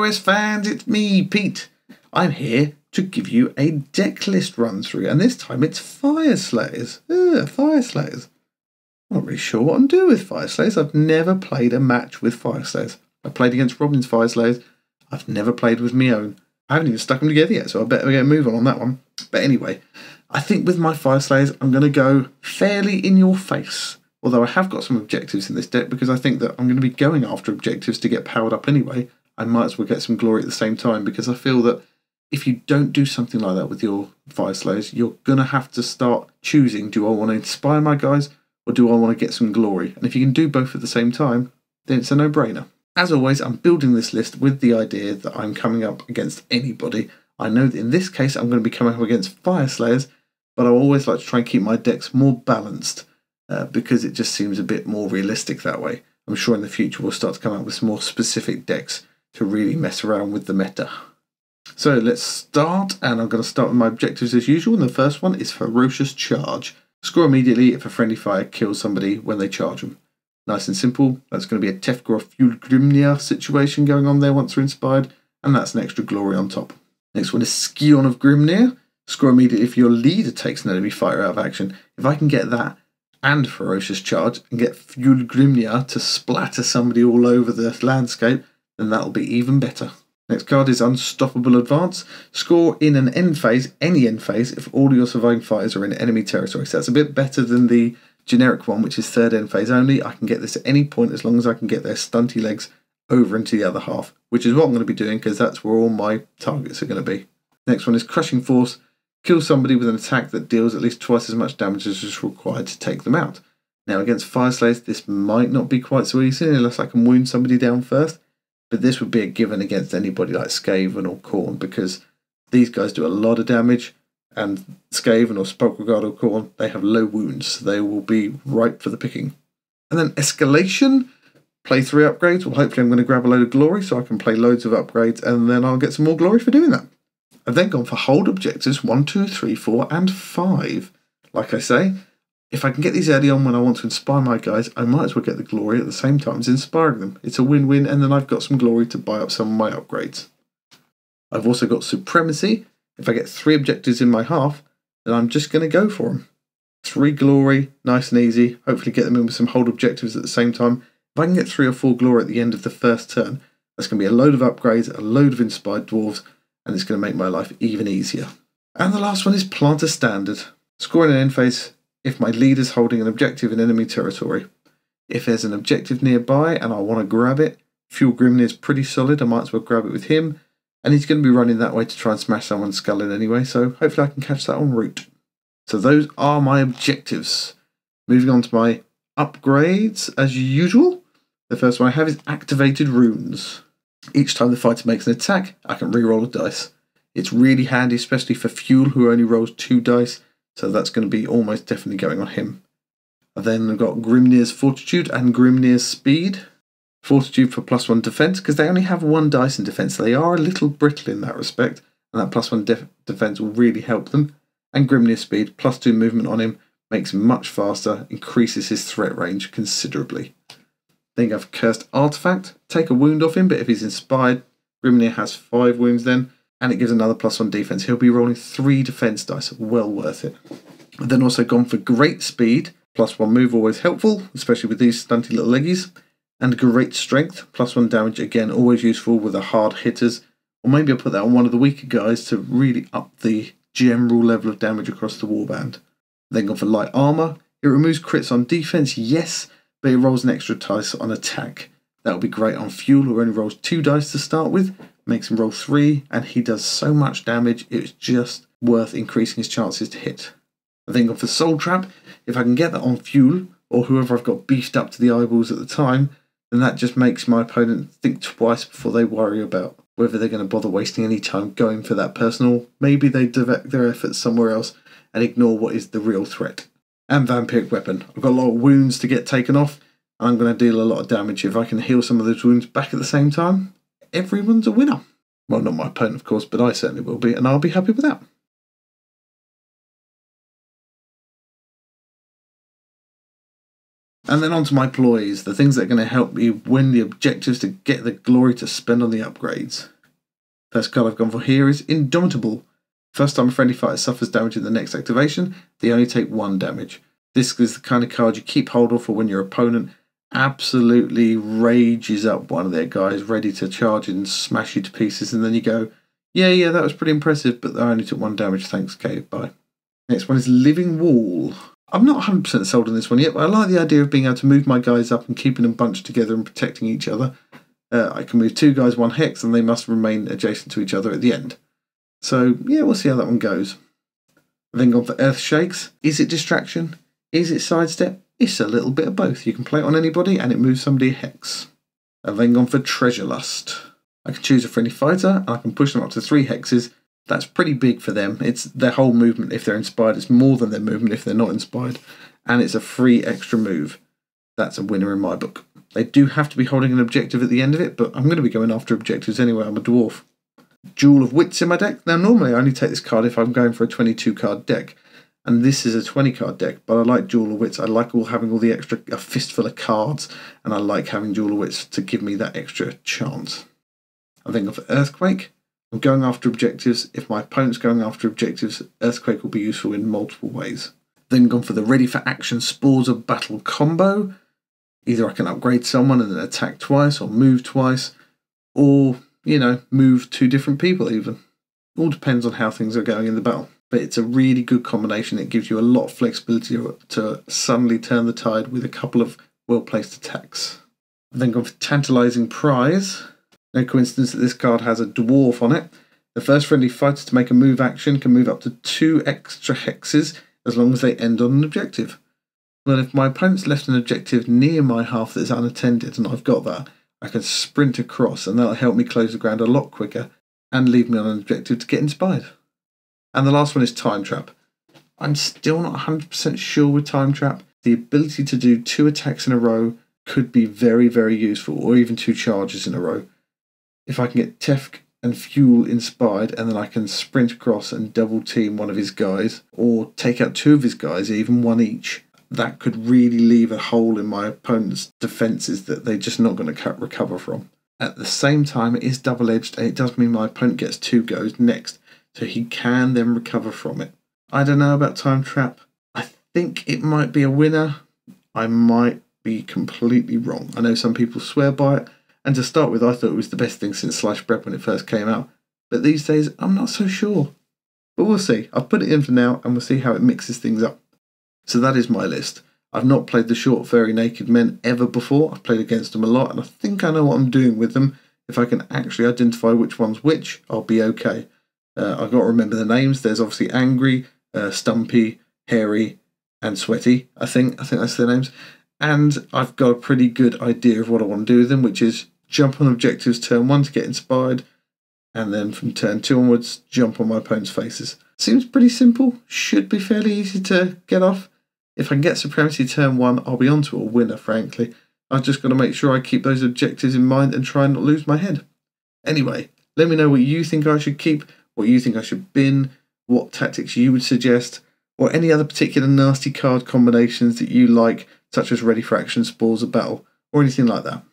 Forest fans, it's me, Pete. I'm here to give you a deck list run through, and this time it's Fire Slayers. Fire Slayers. I'm not really sure what I'm doing with Fire Slayers. I've never played a match with Fire Slayers. I played against Robin's Fire Slayers. I've never played with my own. I haven't even stuck them together yet, so I better get a move on that one. But anyway, I think with my Fire Slayers, I'm going to go fairly in your face. Although I have got some objectives in this deck, because I think that I'm going to be going after objectives to get powered up anyway. I might as well get some glory at the same time, because I feel that if you don't do something like that with your Fire Slayers, you're going to have to start choosing, do I want to inspire my guys, or do I want to get some glory? And if you can do both at the same time, then it's a no-brainer. As always, I'm building this list with the idea that I'm coming up against anybody. I know that in this case I'm going to be coming up against Fire Slayers, but I always like to try and keep my decks more balanced because it just seems a bit more realistic that way. I'm sure in the future we'll start to come up with some more specific decks to really mess around with the meta. So let's start, and I'm going to start with my objectives as usual, and the first one is Ferocious Charge. Score immediately if a friendly fire kills somebody when they charge them. Nice and simple. That's going to be a Tefka or Fjul Grimnir situation going on there once they're inspired, and that's an extra glory on top. Next one is Scion of Grimnir. Score immediately if your leader takes an enemy fighter out of action. If I can get that and Ferocious Charge and get Fjul Grimnir to splatter somebody all over the landscape, then that'll be even better. Next card is Unstoppable Advance. Score in an end phase, any end phase, if all your surviving fighters are in enemy territory. So that's a bit better than the generic one, which is third end phase only. I can get this at any point as long as I can get their stunty legs over into the other half, which is what I'm going to be doing because that's where all my targets are going to be. Next one is Crushing Force. Kill somebody with an attack that deals at least twice as much damage as is required to take them out. Now against Fire Slayers, this might not be quite so easy unless I can wound somebody down first, but this would be a given against anybody like Skaven or Khorne, because these guys do a lot of damage, and Skaven or Spellguard or Khorne, they have low wounds, so they will be ripe for the picking. And then Escalation. Play 3 upgrades. Well, hopefully I'm going to grab a load of glory so I can play loads of upgrades, and then I'll get some more glory for doing that. I've then gone for hold objectives 1, 2, 3, 4 and 5. Like I say, if I can get these early on when I want to inspire my guys, I might as well get the glory at the same time as inspiring them. It's a win-win, and then I've got some glory to buy up some of my upgrades. I've also got Supremacy. If I get 3 objectives in my half, then I'm just going to go for them. 3 glory, nice and easy. Hopefully get them in with some hold objectives at the same time. If I can get 3 or 4 glory at the end of the first turn, that's going to be a load of upgrades, a load of inspired dwarves, and it's going to make my life even easier. And the last one is Plant a Standard. Score in an end phase if my leader's holding an objective in enemy territory. If there's an objective nearby and I want to grab it, Fjul Grimnir is pretty solid, I might as well grab it with him, and he's going to be running that way to try and smash someone's skull in anyway, so hopefully I can catch that en route. So those are my objectives. Moving on to my upgrades as usual. The first one I have is Activated Runes. Each time the fighter makes an attack, I can re-roll a dice. It's really handy, especially for Fjul, who only rolls 2 dice, so that's going to be almost definitely going on him. I've then got Grimnir's Fortitude and Grimnir's Speed. Fortitude for +1 defense, because they only have 1 dice in defense. They are a little brittle in that respect, and that +1 defense will really help them. And Grimnir's Speed, +2 movement on him, makes him much faster, increases his threat range considerably. Then I've Cursed Artifact. Take a wound off him, but if he's inspired, Grimnir has 5 wounds then, and it gives another +1 defense. He'll be rolling 3 defense dice, well worth it. I've then also gone for Great Speed, +1 move, always helpful, especially with these stunty little leggies. And Great Strength, +1 damage, again, always useful with the hard hitters. Or maybe I'll put that on one of the weaker guys to really up the general level of damage across the warband. Then gone for Light Armour. It removes crits on defense, yes, but it rolls an extra dice on attack. That'll be great on Fjul, who only rolls 2 dice to start with, makes him roll 3, and he does so much damage, it's just worth increasing his chances to hit. I've then gone for Soul Trap. If I can get that on Fjul, or whoever I've got beefed up to the eyeballs at the time, then that just makes my opponent think twice before they worry about whether they're going to bother wasting any time going for that person, or maybe they direct their efforts somewhere else and ignore what is the real threat. And Vampiric Weapon. I've got a lot of wounds to get taken off, and I'm going to deal a lot of damage. If I can heal some of those wounds back at the same time, everyone's a winner. Well, not my opponent, of course, but I certainly will be, and I'll be happy with that. And then on to my ploys, the things that are going to help me win the objectives to get the glory to spend on the upgrades. First card I've gone for here is Indomitable. First time a friendly fighter suffers damage in the next activation, they only take 1 damage. This is the kind of card you keep hold of for when your opponent absolutely rages up one of their guys, ready to charge and smash you to pieces, and then you go, yeah, that was pretty impressive, but I only took 1 damage, thanks, okay, bye. Next one is Living Wall. I'm not 100% sold on this one yet, but I like the idea of being able to move my guys up and keeping them bunched together and protecting each other. I can move 2 guys 1 hex, and they must remain adjacent to each other at the end. So, yeah, we'll see how that one goes. I've then gone for Earth Shakes. Is it distraction? Is it sidestep? It's a little bit of both. You can play it on anybody, and it moves somebody a hex. I've then gone for Treasure Lust. I can choose a friendly fighter, and I can push them up to 3 hexes. That's pretty big for them. It's their whole movement if they're inspired. It's more than their movement if they're not inspired. And it's a free extra move. That's a winner in my book. They do have to be holding an objective at the end of it, but I'm going to be going after objectives anyway. I'm a dwarf. Duel of Wits in my deck. Now, normally I only take this card if I'm going for a 22-card deck. And this is a 20-card deck, but I like Duel of Wits. I like having all the extra, a fistful of cards, and I like having Duel of Wits to give me that extra chance. I think of Earthquake. I'm going after objectives. If my opponent's going after objectives, Earthquake will be useful in multiple ways. Then gone for the Ready for Action Spores of Battle combo. Either I can upgrade someone and then attack twice, or move twice, or, move 2 different people even. All depends on how things are going in the battle. But it's a really good combination. It gives you a lot of flexibility to suddenly turn the tide with a couple of well-placed attacks. I've then gone for Tantalizing Prize. No coincidence that this card has a dwarf on it. The first friendly fighter to make a move action can move up to 2 extra hexes as long as they end on an objective. Well, if my opponent's left an objective near my half that is unattended and I've got that, I can sprint across and that'll help me close the ground a lot quicker and leave me on an objective to get inspired. And the last one is Time Trap. I'm still not 100% sure with Time Trap. The ability to do 2 attacks in a row could be very, very useful, or even 2 charges in a row. If I can get Tefk and Fjul inspired, and then I can sprint across and double team one of his guys, or take out 2 of his guys, even 1 each, that could really leave a hole in my opponent's defences that they're just not going to recover from. At the same time, it is double-edged, and it does mean my opponent gets 2 goes next, so he can then recover from it. I don't know about Time Trap. I think it might be a winner. I might be completely wrong. I know some people swear by it, and to start with, I thought it was the best thing since sliced bread when it first came out. But these days, I'm not so sure. But we'll see. I've put it in for now, and we'll see how it mixes things up. So that is my list. I've not played the short, furry, naked men ever before. I've played against them a lot, and I think I know what I'm doing with them. If I can actually identify which one's which, I'll be okay. I've got to remember the names. There's obviously Angry, Stumpy, Hairy, and Sweaty. I think that's their names. And I've got a pretty good idea of what I want to do with them, which is jump on objectives turn 1 to get inspired, and then from turn 2 onwards, jump on my opponent's faces. Seems pretty simple. Should be fairly easy to get off. If I can get Supremacy turn 1, I'll be on to a winner, frankly. I've just got to make sure I keep those objectives in mind and try and not lose my head. Anyway, let me know what you think I should keep, what you think I should bin, what tactics you would suggest, or any other particular nasty card combinations that you like, such as Ready for Action, Spores of Battle, or anything like that.